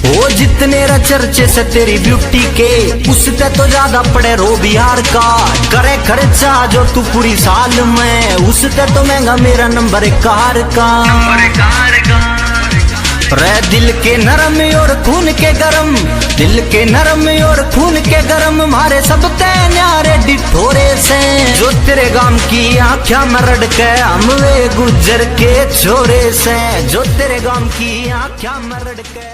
वो जितने चर्चे से तेरी ब्यूटी के, उससे तो ज्यादा पड़े रो बिहार का। करे खर्चा जो तू पूरी साल में, उससे तो महंगा मेरा नंबर एक कार का। रे दिल के नरम और खून के गरम, दिल के नरम और खून के गरम, मारे सब ते न्यारे डिठोरे से। जो तेरे गाम की आँखियां में रड़के, हम वे गुजर के छोरे से। जो तेरे गाम की आँखियां में रड़के।